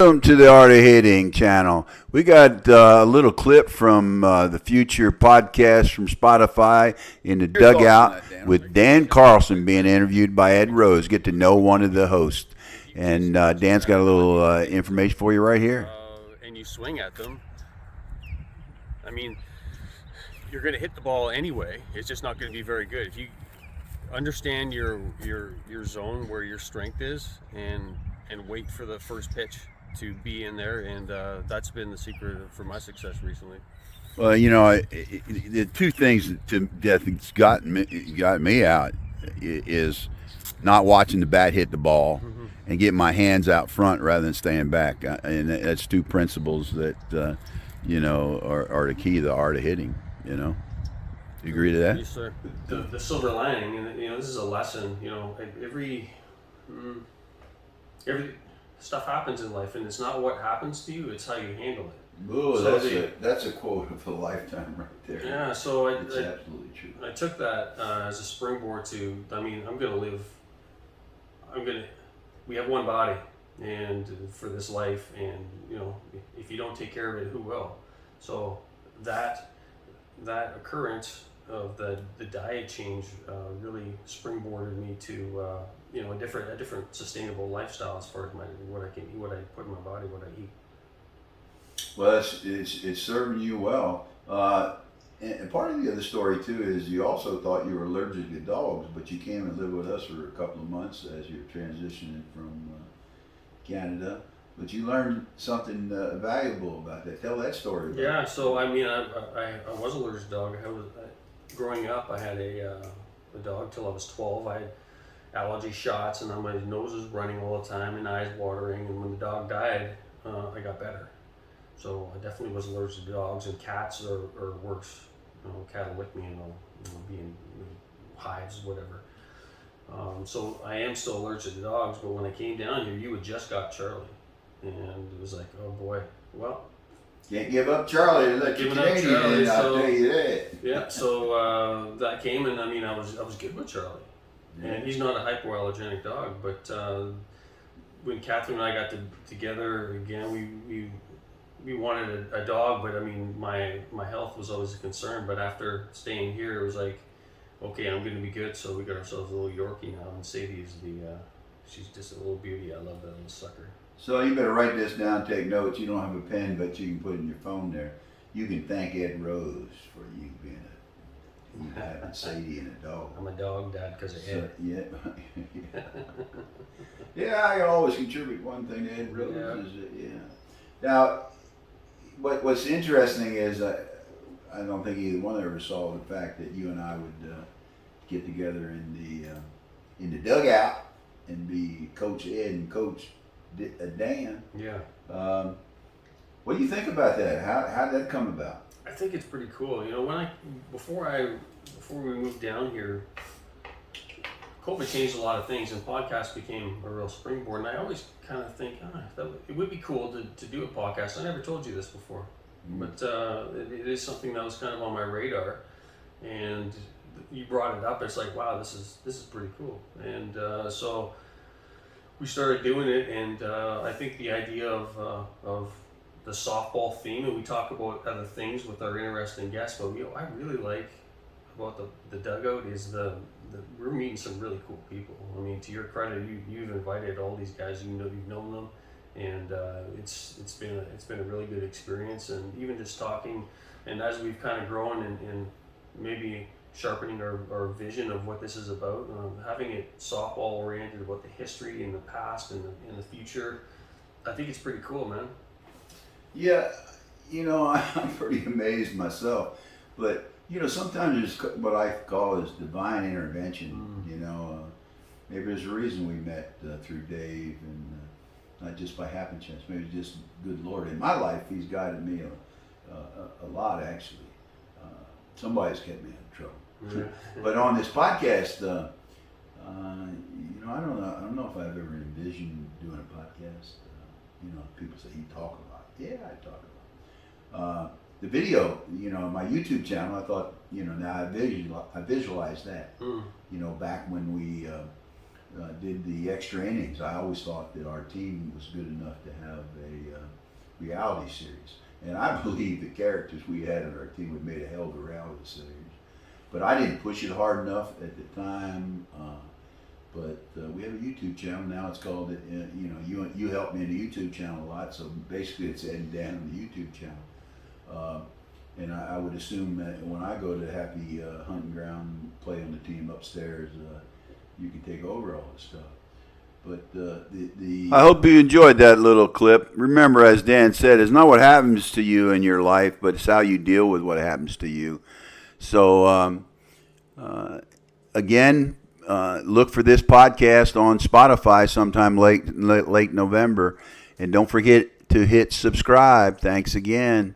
Welcome to the Art of Hitting channel. We got a little clip from the Future podcast from Spotify in the dugout with Dan Carlson being interviewed by Ed Rose. Get to know one of the hosts. And Dan's got a little information for you right here. And you swing at them. I mean, you're going to hit the ball anyway. It's just not going to be very good. If you understand your zone, where your strength is, and wait for the first pitch to be in there, and that's been the secret for my success recently. Well, you know, the two things that's got me out is not watching the bat hit the ball and getting my hands out front rather than staying back. And that's two principles that, you know, are the key to the art of hitting, you know. Do you agree to that? Yes, sir. The silver lining, and, you know, this is a lesson, you know, every stuff happens in life, and it's not what happens to you, it's how you handle it. Ooh, so that's a quote of a lifetime right there. Yeah, so it's absolutely true. I took that as a springboard to, I mean, we have one body and for this life, and, you know, if you don't take care of it, who will? So that occurrence of the diet change really springboarded me to you know, a different sustainable lifestyle as far as what I put in my body, what I eat. Well, it's serving you well. And part of the other story too is you also thought you were allergic to dogs, but you came and lived with us for a couple of months as you're transitioning from Canada. But you learned something valuable about that. Tell that story. Yeah, so I mean, I was allergic to dog. Growing up, I had a dog till I was 12. I had allergy shots, and my nose was running all the time and eyes watering. And when the dog died, I got better. So I definitely was allergic to dogs, and cats are worse. You know, a cat will lick me and I'll, you know, be in hives, whatever. So I am still allergic to dogs, but when I came down here, you had just got Charlie. And it was like, oh boy, well. Can't give up Charlie. Like giving up Charlie, I'll tell you that. Yeah, so that came, and I mean, I was good with Charlie. Yeah. And he's not a hypoallergenic dog, but when Catherine and I got together again, we wanted a dog, but I mean, my health was always a concern. But after staying here, it was like, okay, I'm going to be good. So we got ourselves a little Yorkie now, and Sadie is she's just a little beauty. I love that little sucker. So you better write this down, take notes. You don't have a pen, but you can put it in your phone there. You can thank Ed Rose for you being having Sadie and a dog. I'm a dog dad because of Ed. Yeah. Yeah, I always contribute one thing to Ed Rose. Yeah. Now, what's interesting is I don't think either one ever saw the fact that you and I would get together in the dugout and be Coach Ed and Coach Dan. Yeah. What do you think about that? How did that come about? I think it's pretty cool. You know, before we moved down here, COVID changed a lot of things, and podcasts became a real springboard. And I always kind of think, it would be cool to do a podcast. I never told you this before, but it is something that was kind of on my radar. And you brought it up. It's like, wow, this is pretty cool. And so we started doing it, and I think the idea of the softball theme, and we talk about other things with our interesting guests, but I really like about the dugout is we're meeting some really cool people. I mean, to your credit, you've invited all these guys. You've known them, and it's been a really good experience. And even just talking, and as we've kind of grown and maybe sharpening our vision of what this is about, having it softball oriented about the history and the past and the future, I think it's pretty cool, man. Yeah, you know, I'm pretty amazed myself, but you know, sometimes there's what I call is divine intervention. You know, maybe there's a reason we met through Dave, and not just by happen chance. Maybe just good Lord in my life. He's guided me a lot, actually. Somebody's kept me out of trouble. But on this podcast, you know, I don't know if I've ever envisioned doing a podcast. You know, people say you talk a lot. Yeah, I talk a lot. The video, you know, my YouTube channel, I thought, you know, now I visualize that. You know, back when we did the extra innings. I always thought that our team was good enough to have a reality series, and I believe the characters we had on our team would have made a hell of a reality series. But I didn't push it hard enough at the time. But we have a YouTube channel now. It's called, you helped me in the YouTube channel a lot. So basically, it's Ed and Dan on the YouTube channel. And I would assume that when I go to Happy Hunting Ground, play on the team upstairs, you can take over all this stuff. But I hope you enjoyed that little clip. Remember, as Dan said, it's not what happens to you in your life, but it's how you deal with what happens to you. So, again, look for this podcast on Spotify sometime late November. And don't forget to hit subscribe. Thanks again.